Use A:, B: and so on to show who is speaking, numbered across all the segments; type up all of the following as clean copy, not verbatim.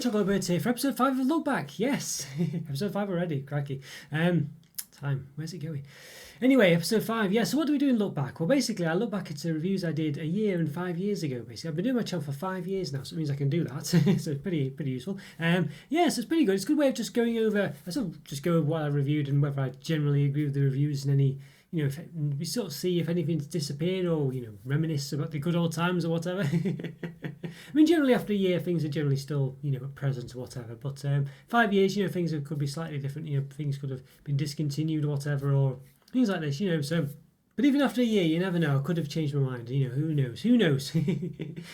A: everyone, Chocolo here for episode 5 of Look Back. Yes, episode 5 already, cracky. Time, where's it going? Anyway, episode 5, yeah, so what do we do in Look Back? Well, basically, I look back at the reviews I did a year and 5 years ago, basically. I've been doing my channel for 5 years now, so it means I can do that, so it's pretty useful. Yeah, so it's pretty good. It's a good way of just going over, I sort of just go over what I reviewed and whether I generally agree with the reviews and any, you know, if we sort of see if anything's disappeared or, you know, reminisce about the good old times or whatever. I mean, generally after a year, things are generally still, you know, at present or whatever. But 5 years, you know, things could be slightly different. You know, things could have been discontinued or whatever, or things like this, you know. So, but even after a year, you never know. I could have changed my mind. You know, who knows? Who knows?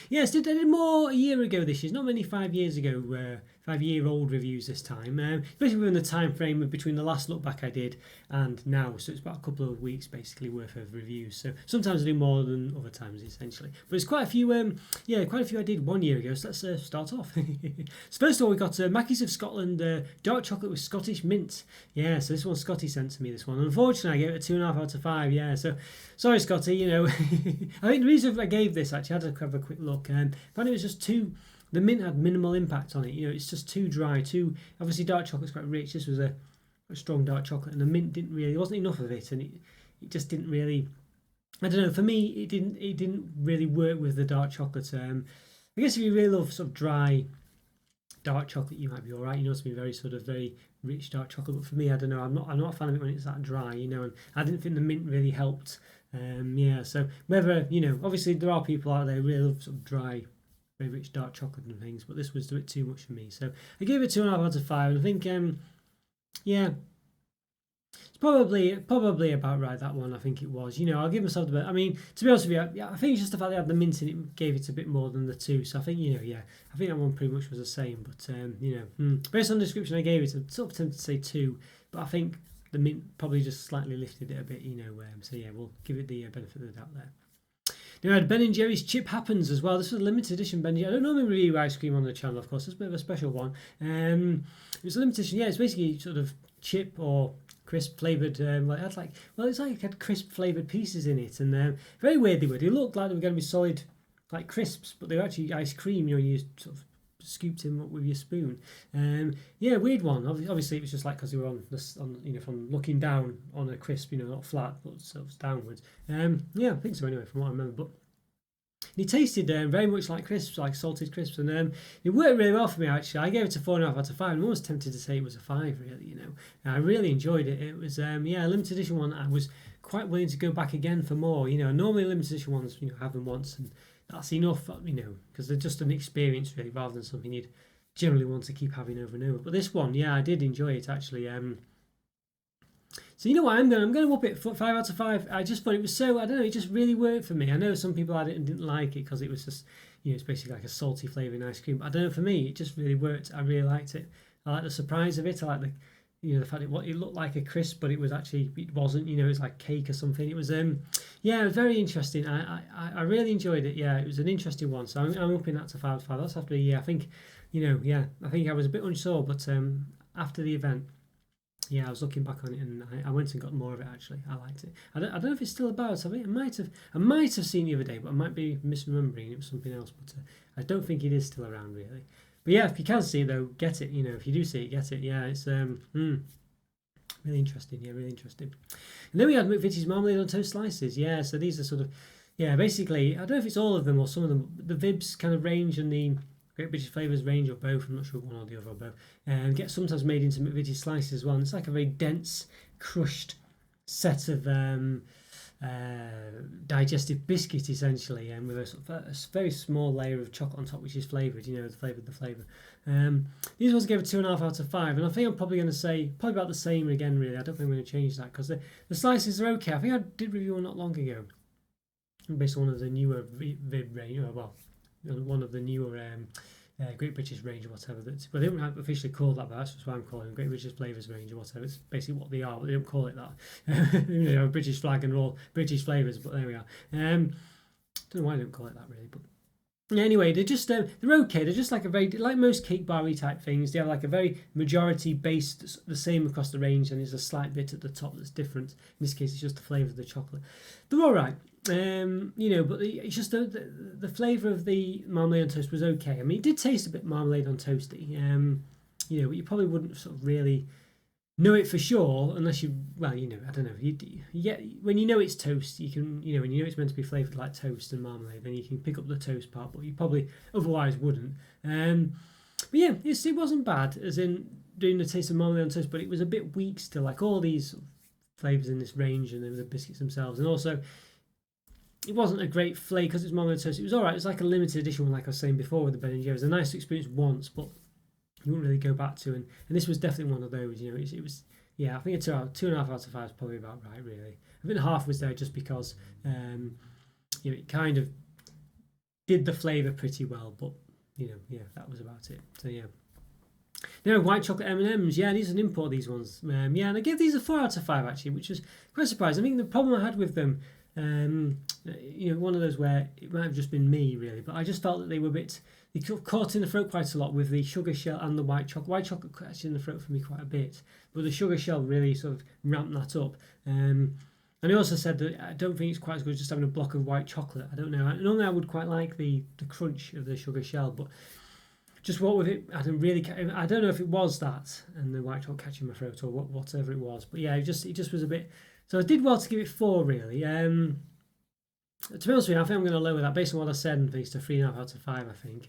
A: Yes, I did more a year ago this year. Not many 5 years ago. 5-year-old reviews this time, especially within the time frame between the last look back I did and now, so it's about a couple of weeks basically worth of reviews. So sometimes I do more than other times essentially, but it's quite a few. Quite a few I did 1 year ago. So let's start off. So first of all, we got McKees of Scotland, dark chocolate with Scottish mint. Yeah, so this one Scotty sent to me. This one, unfortunately, I gave it a 2.5 out of 5. Yeah, so sorry, Scotty. You know, I think the reason I gave this actually, I had to have a quick look, and found it was just too. The mint had minimal impact on it. You know, it's just too dry. Too obviously, dark chocolate's quite rich. This was a strong dark chocolate, and the mint didn't really. There wasn't enough of it, and it just didn't really. I don't know. For me, it didn't really work with the dark chocolate. I guess if you really love sort of dry dark chocolate, you might be all right. You know, it's very sort of very rich dark chocolate. But for me, I don't know. I'm not a fan of it when it's that dry. You know, and I didn't think the mint really helped. Yeah. So whether, you know, obviously there are people out there who really love sort of dry, very rich dark chocolate and things, but this was a bit too much for me. So I gave it 2.5 out of 5. And I think, yeah, it's probably about right, that one. I think it was. You know, I'll give myself the bit. I mean, to be honest with you, I think it's just the fact they had the mint in it gave it a bit more than the 2. So I think, you know, yeah, I think that one pretty much was the same. But you know, based on the description I gave it, I'm sort of tempted to say 2, but I think the mint probably just slightly lifted it a bit. You know, so yeah, we'll give it the benefit of the doubt there. Now I had Ben & Jerry's Chip Happens as well. This was a limited edition Ben & Jerry. I don't normally review ice cream on the channel, of course. It's a bit of a special one. It was a limited edition. Yeah, it's basically sort of chip or crisp flavoured. It had crisp flavoured pieces in it, and very weird they were. They looked like they were going to be solid, like crisps, but they were actually ice cream. You know, you sort of scooped him up with your spoon. Yeah, weird one. Obviously, it was just like because they were on you know, from looking down on a crisp, you know, not flat but sort of downwards. Yeah, I think so anyway, from what I remember. But it tasted very much like crisps, like salted crisps, and it worked really well for me actually. I gave it a 4.5 out of 5. I'm almost tempted to say it was a 5, really. You know, I really enjoyed it. It was a limited edition one. I was quite willing to go back again for more. You know, normally limited edition ones, you know, have them once and that's enough, you know, because they're just an experience really, rather than something you'd generally want to keep having over and over. But this one, yeah, I did enjoy it actually. So you know what, I'm going to up it for 5 out of 5. I just thought it was so, I don't know, it just really worked for me. I know some people had it and didn't like it because it was just, you know, it's basically like a salty flavour in ice cream. But I don't know, for me, it just really worked. I really liked it. I like the surprise of it. I like the, you know, the fact it looked like a crisp, but it wasn't. You know, it was like cake or something. It was yeah, it was very interesting. I really enjoyed it. Yeah, it was an interesting one. So I'm upping that to 5 out of 5. That's after a year. I think, you know, yeah, I think I was a bit unsure, but after the event, yeah, I was looking back on it and I went and got more of it actually. I liked it. I don't know if it's still about. I think I might have seen it the other day, but I might be misremembering. It was something else, but I don't think it is still around really. But yeah, if you can see it though, get it. You know, if you do see it, get it. Yeah, it's really interesting. Yeah, really interesting. And then we had McVitie's Marmalade on Toast Slices. Yeah, so these are sort of, yeah, basically, I don't know if it's all of them or some of them. The Vibs kind of range and the Great British Flavours range, or both. I'm not sure one or the other, or both. And get sometimes made into McVitie's slices as well. And it's like a very dense, crushed set of digestive biscuit essentially, and with a sort of a very small layer of chocolate on top, which is flavoured. You know, the flavour. These ones I gave a 2.5 out of 5, and I think I'm probably going to say probably about the same again. Really, I don't think I'm going to change that because the slices are okay. I think I did review one not long ago, based on one of the newer Vib range. Well, one of the newer Great British range or whatever. But they don't have officially called that, but that's just why I'm calling them Great British Flavours range or whatever. It's basically what they are, but they don't call it that. You know, British flag and all British flavours, but there we are. Don't know why they don't call it that really, but anyway, they're just they're okay. They're just like a very, like most cake bar-y type things. They have like a very majority based the same across the range, and there's a slight bit at the top that's different. In this case, it's just the flavour of the chocolate. They're all right. You know, but it's just the flavour of the marmalade on toast was okay. I mean, it did taste a bit marmalade on toasty. You know, but you probably wouldn't sort of really know it for sure unless you, well, you know, I don't know. You get when you know it's toast, you can, you know, when you know it's meant to be flavoured like toast and marmalade, then you can pick up the toast part, but you probably otherwise wouldn't. But yeah, it wasn't bad, as in doing the taste of marmalade on toast, but it was a bit weak still, like all these sort of flavours in this range and the biscuits themselves, and also it wasn't a great flavour because it's marmalade toast. It was alright. It was like a limited edition one, like I was saying before with the Ben and Jerry's. It was a nice experience once, but you wouldn't really go back to. And this was definitely one of those. You know, it was yeah. I think a 2.5 out of 5 is probably about right, really. I think half was there just because you know, it kind of did the flavour pretty well, but you know, yeah, that was about it. So yeah. Now white chocolate M&Ms, yeah, these are an import. These ones, yeah, and I gave these a 4 out of 5 actually, which was quite surprising. I think the problem I had with them. You know, one of those where it might have just been me really, but I just felt that they were a bit, they caught in the throat quite a lot with the sugar shell and the white chocolate. White chocolate caught in the throat for me quite a bit, but the sugar shell really sort of ramped that up. And I also said that I don't think it's quite as good as just having a block of white chocolate. I don't know. Normally I would quite like the crunch of the sugar shell, but just what with it, I don't know if it was that and the white chocolate catching my throat or whatever it was, but yeah, it just was a bit. So I did well to give it 4 really. To be honest with you, I think I'm going to lower that based on what I said and things to 3.5 out of 5. I think.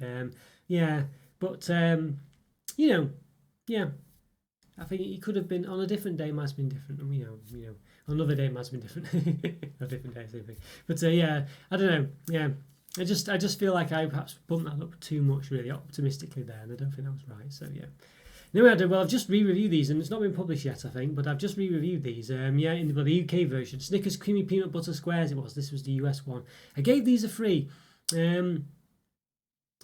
A: Yeah, but you know, yeah, I think it could have been on a different day. It might have been different. You know, on another day it might have been different. A different day, same thing. But yeah, I don't know. Yeah, I just feel like I perhaps bumped that up too much, really optimistically there, and I don't think that was right. So yeah. No, well, I've just re-reviewed these, and it's not been published yet, I think, but I've just re-reviewed these. Yeah, in the UK version, Snickers Creamy Peanut Butter Squares. This was the US one. I gave these a 3. I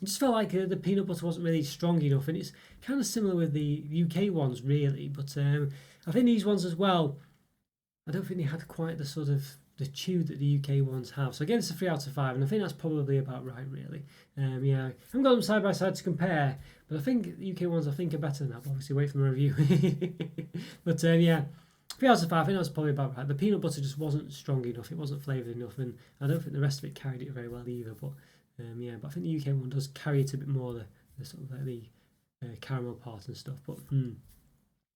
A: just felt like the peanut butter wasn't really strong enough, and it's kind of similar with the UK ones, really. But I think these ones as well, I don't think they had quite the sort of the chew that the UK ones have. So again, it's a 3 out of 5, and I think that's probably about right, really. Yeah, I haven't got them side by side to compare, but I think the UK ones I think are better than that. But obviously, wait for my review. But yeah, 3 out of 5. I think that's probably about right. The peanut butter just wasn't strong enough. It wasn't flavoured enough, and I don't think the rest of it carried it very well either. But yeah, but I think the UK one does carry it a bit more, the sort of like the caramel part and stuff. But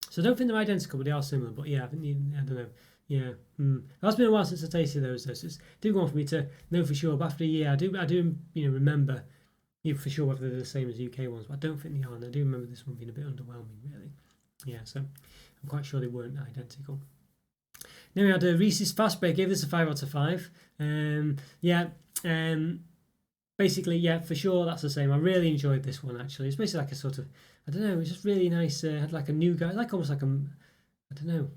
A: so I don't think they're identical, but they are similar. But yeah, I think I don't know. Yeah, it's been a while since I tasted those. So it's difficult one for me to know for sure. But after a year, I do you know remember for sure whether they're the same as UK ones. But I don't think they are. And I do remember this one being a bit underwhelming, really. Yeah, so I'm quite sure they weren't identical. Then we had a Reese's Fast Break. Gave this a 5 out of 5. Yeah. Basically, yeah, for sure that's the same. I really enjoyed this one actually. It's basically like a sort of, I don't know, it's just really nice. Had like a nougat, like almost like I don't know,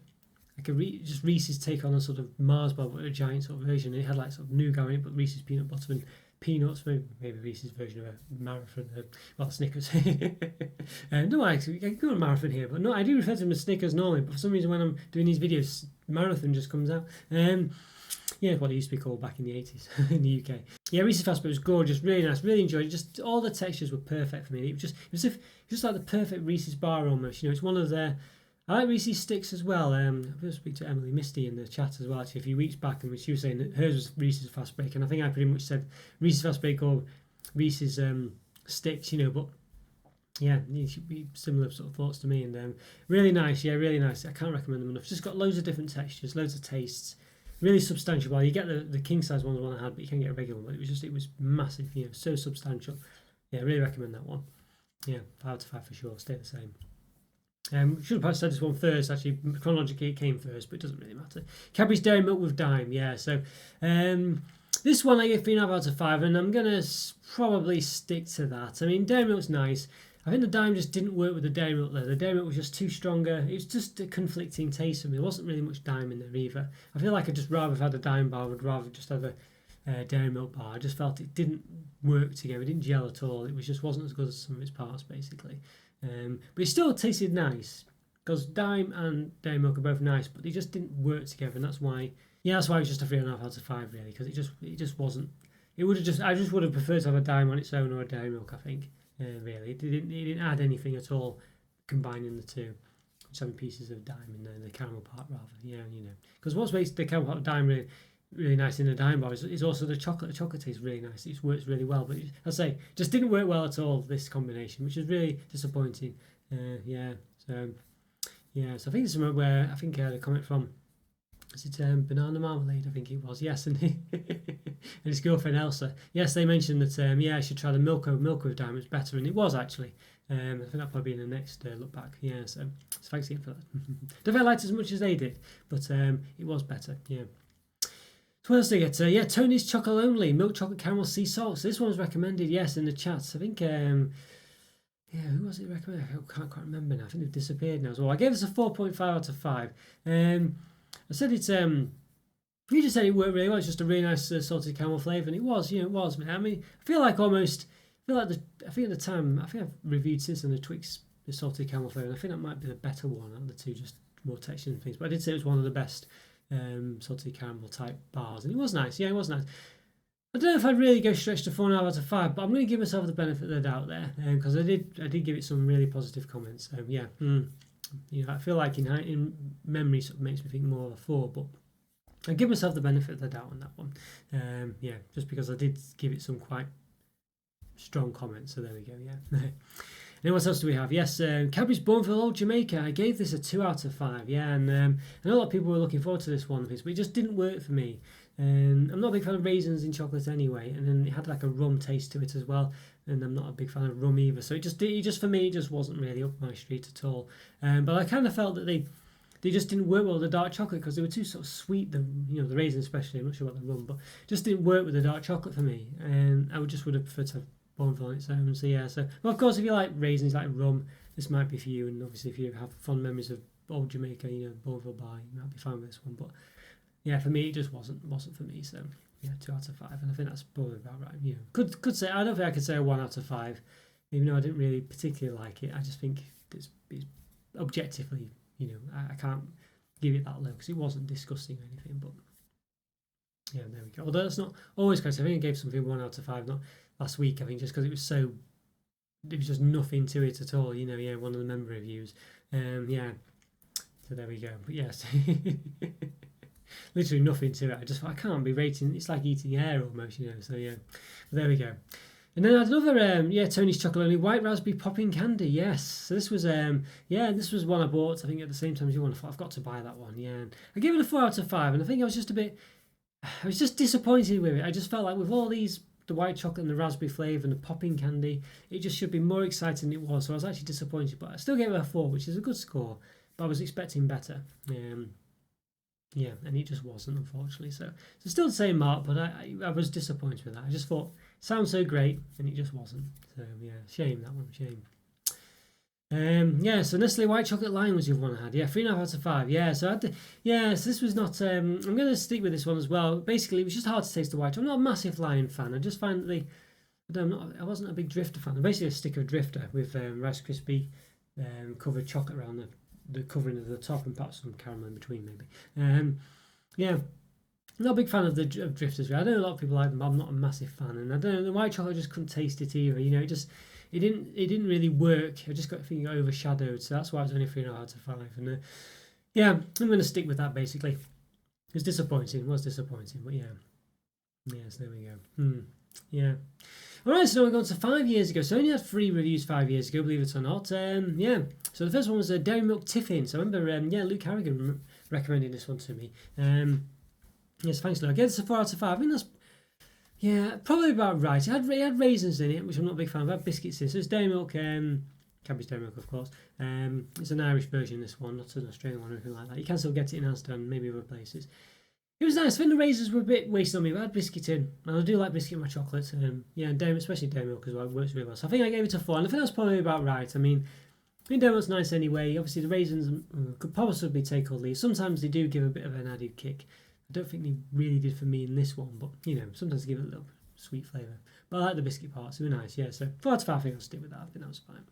A: like just Reese's take on a sort of Mars bar, but a giant sort of version. It had like sort of nougat in it, but Reese's peanut butter and peanuts, maybe Reese's version of a marathon, well, Snickers. No, actually, I can go on marathon here, but no, I do refer to them as Snickers normally, but for some reason when I'm doing these videos, marathon just comes out. Yeah, what it used to be called back in the 80s in the UK. Yeah, Reese's Fast Break was gorgeous, really nice, really enjoyed it. Just all the textures were perfect for me. It was just like the perfect Reese's bar almost. You know, it's one of their. I like Reese's sticks as well. I was speaking to Emily Misty in the chat as well actually a few weeks back, and she was saying that hers was Reese's Fast Break, and I think I pretty much said Reese's Fast Break or Reese's sticks, you know, but yeah, it should be similar sort of thoughts to me. And really nice, yeah, really nice. I can't recommend them enough. Just got loads of different textures, loads of tastes. Really substantial. Well, you get the king size one I had, but you can get a regular one. But it was massive, you know, so substantial. Yeah, really recommend that one. Yeah, 5 out of 5 for sure. Stay the same. Should have perhaps said this one first. Actually, chronologically it came first, but it doesn't really matter. Cadbury's Dairy Milk with Dime. Yeah, so this one I gave 3.5 out of 5, and I'm gonna probably stick to that. I mean, Dairy Milk's nice. I think the Dime just didn't work with the Dairy Milk there. The Dairy Milk was just too stronger. It was just a conflicting taste for me. There wasn't really much Dime in there either. I feel like I'd just rather have had a Dime bar. I'd rather just have a Dairy Milk bar. I just felt it didn't work together. It didn't gel at all. It was just wasn't as good as some of its parts, basically. But it still tasted nice because Dime and Dairy Milk are both nice, but they just didn't work together, and that's why. Yeah, that's why it was just a 3.5 out of 5 really, because it just wasn't. It would have just. I just would have preferred to have a Dime on its own or a Dairy Milk. I think. Really, it didn't add anything at all, combining the two. Just having pieces of Dime in there, the caramel part rather. Yeah, you know, because what makes the caramel part of Dime really really nice in the dime bar is also the chocolate. The chocolate tastes really nice. It works really well, but I say just didn't work well at all, this combination, which is really disappointing. Yeah, so yeah, so I think it's somewhere where I think I had a comment from. Is it Banana Marmalade? I think it was. Yes, and and his girlfriend Elsa. Yes, they mentioned that. Yeah, I should try the milk with diamonds better, and it was actually. I think that'll probably be in the next look back. Yeah, so thanks again for that. Don't think I liked it as much as they did, but it was better. Yeah. So what else did I get? Yeah, Tony's Chocolate Only milk chocolate caramel sea salt. So this one was recommended. Yes, in the chats. I think. Yeah, who was it recommended? I can't quite remember now. I think they've disappeared now as well. I gave this a 4.5 out of 5. I said it's you just said it worked really well. It's just a really nice salted caramel flavour, and it was, it was. I mean, I feel like I think at the time, I think I've reviewed since on the Twix the salted caramel flavour, and I think that might be the better one out of the two, just more texture and things. But I did say it was one of the best salted caramel type bars, and it was nice. Yeah, it was nice. I don't know if I'd really go stretch to 4.5 out of 5, but I'm going to give myself the benefit of the doubt there, because I did give it some really positive comments. Yeah. I feel like in memory sort of makes me think more of a 4, but I give myself the benefit of the doubt on that one. Yeah, just because I did give it some quite strong comments. So there we go. Yeah. And what else do we have? Yes, Cadbury's Bourneville Old Jamaica. I gave this a 2 out of 5. Yeah, and I know a lot of people were looking forward to this one, but it just didn't work for me. I'm not a big fan of raisins in chocolate anyway, and then it had like a rum taste to it as well, and I'm not a big fan of rum either. So it just for me, it just wasn't really up my street at all. But I kind of felt that they just didn't work well with the dark chocolate because they were too sort of sweet. The raisins especially. I'm not sure about the rum, but just didn't work with the dark chocolate for me. And I would have preferred to have Bourneville on its own. So yeah. So well, of course, if you like raisins, like rum, this might be for you. And obviously, if you have fond memories of old Jamaica, Bourneville Bar, you might be fine with this one. But yeah, for me, it just wasn't for me. So yeah, 2 out of 5, and I think that's probably about right. Could say, I don't think I could say a 1 out of 5, even though I didn't really particularly like it. I just think it's objectively, I can't give it that low because it wasn't disgusting or anything. But yeah, there we go. Although that's not always correct. I think I gave something 1 out of 5, not last week. I think just because it was just nothing to it at all. Yeah, one of the member reviews. Yeah. So there we go. But yes. Literally nothing to it. I can't be rating. It's like eating air almost, So yeah, but there we go. And then I had another, Tony's Chocolate Only White Raspberry Popping Candy. Yes, so this was, this was one I bought. I think at the same time as you one. I thought I've got to buy that one. Yeah, and I gave it a 4 out of 5, and I think I was just disappointed with it. I just felt like with all these, the white chocolate and the raspberry flavour and the popping candy, it just should be more exciting than it was. So I was actually disappointed, but I still gave it a 4, which is a good score. But I was expecting better. Yeah, and it just wasn't, unfortunately. So still the same mark, but I was disappointed with that. I just thought, sounds so great, and it just wasn't. So yeah, shame that one, shame. So Nestle White Chocolate Lion was the other one I had. Yeah, 3.5 out of 5. Yeah, so so this was not. I'm going to stick with this one as well. Basically, it was just hard to taste the white. I'm not a massive Lion fan. I just find that I wasn't a big Drifter fan. I'm basically a sticker of Drifter with Rice Krispie covered chocolate around the covering of the top and perhaps some caramel in between maybe. Not a big fan of Drifters. I know a lot of people like them, but I'm not a massive fan. And I don't know, the white chocolate, I just couldn't taste it either. It didn't really work. I just got feeling overshadowed, so that's why it's only 3.5 out of 5. And I'm going to stick with that basically. It was disappointing. But yeah. Yes, there we go. Yeah. Alright, so now we're going to 5 years ago. So I only had 3 reviews 5 years ago, believe it or not. So the first one was Dairy Milk Tiffin. So I remember, Luke Harrigan recommending this one to me. Yes, thanks, Luke. I gave this a 4 out of 5. I think that's, probably about right. It had raisins in it, which I'm not a big fan of. It had biscuits in it. So it's Dairy Milk, Cadbury's Dairy Milk, of course. It's an Irish version, this one, not an Australian one or anything like that. You can still get it in Amsterdam, maybe other places. It was nice. I think the raisins were a bit wasted on me, but I had biscuit in. And I do like biscuit in my chocolate. And especially Dairy Milk as well. It works really well. So I think I gave it a 4. And I think that's probably about right. I mean, Dairy Milk's nice anyway. Obviously, the raisins could possibly take or leave. Sometimes they do give a bit of an added kick. I don't think they really did for me in this one. But, sometimes they give it a little sweet flavour. But I like the biscuit parts. They were nice, yeah. So 4 out of 5, I think I'll stick with that. I think that was fine.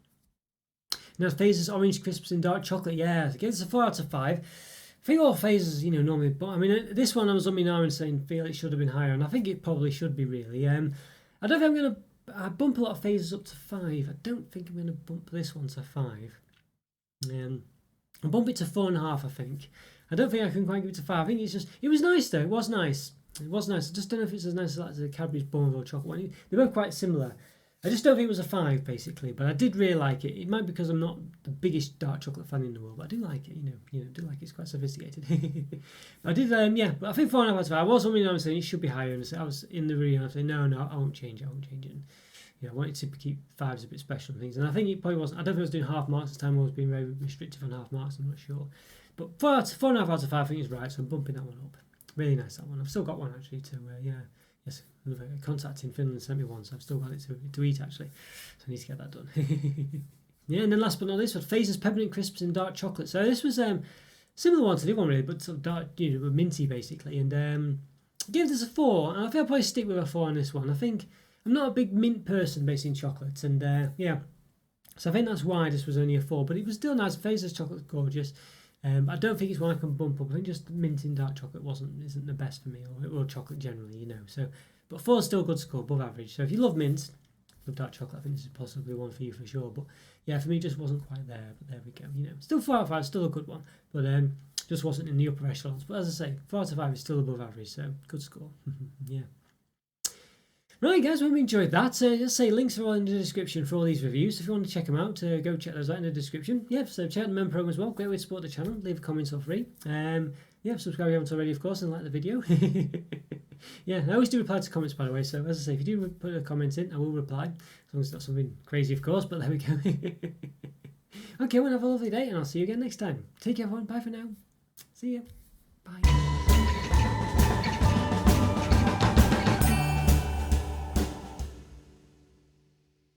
A: Now, Phases Orange Crisps in Dark Chocolate. Yeah, I gave this a 4 out of 5. I think all phases, normally, but I mean, this one I was on me now and saying, feel it should have been higher, and I think it probably should be really. I don't think I'm going to bump a lot of phases up to 5. I don't think I'm going to bump this one to 5. I'll bump it to 4.5, I think. I don't think I can quite give it to 5. I think it was nice though, it was nice. It was nice. I just don't know if it's as nice as the Cadbury's Bourneville chocolate one. They're both quite similar. I just don't think it was a 5 basically, but I did really like it. It might be because I'm not the biggest dark chocolate fan in the world, but I do like it. I do like it. It's quite sophisticated. But I did, yeah. But I think 4.5 out of 5. I was something I was saying it should be higher, and I was in the review. I was saying no, I won't change it. And I wanted to keep 5s a bit special and things, and I think it probably wasn't. I don't think I was doing half marks at the time. I was being very restrictive on half marks. I'm not sure, but 4.5 out of 5 I think is right. So I'm bumping that one up. Really nice, that one. I've still got one actually to yes, another contact in Finland sent me one, so I've still got it to eat actually, so I need to get that done. Yeah, and then last but not least, Reeses peppermint crisps in dark chocolate. So this was similar one to the other one really, but sort of dark, minty basically, and give this a 4, and I think I'll probably stick with a 4 on this one. I think I'm not a big mint person based in chocolate, and so I think that's why this was only a 4, but it was still nice. Reeses chocolate's gorgeous. I don't think it's one I can bump up. I think just mint in dark chocolate isn't the best for me, or chocolate generally, So, but 4 is still a good score, above average. So if you love mint, love dark chocolate, I think this is possibly one for you for sure. But yeah, for me, it just wasn't quite there. But there we go. Still 4 out of 5, still a good one, but just wasn't in the upper echelons. But as I say, 4 out of 5 is still above average, so good score. Yeah. Right guys, hope you enjoyed that. Just say links are all in the description for all these reviews. If you want to check them out, go check those out in the description. Yeah, so check out the member program as well. Great way to support the channel. Leave a comment for free. Yeah, subscribe if you haven't already, of course, and like the video. Yeah, I always do reply to comments, by the way. So as I say, if you do put a comment in, I will reply. As long as it's not something crazy, of course. But there we go. Okay, well, have a lovely day, and I'll see you again next time. Take care, everyone. Bye for now. See ya.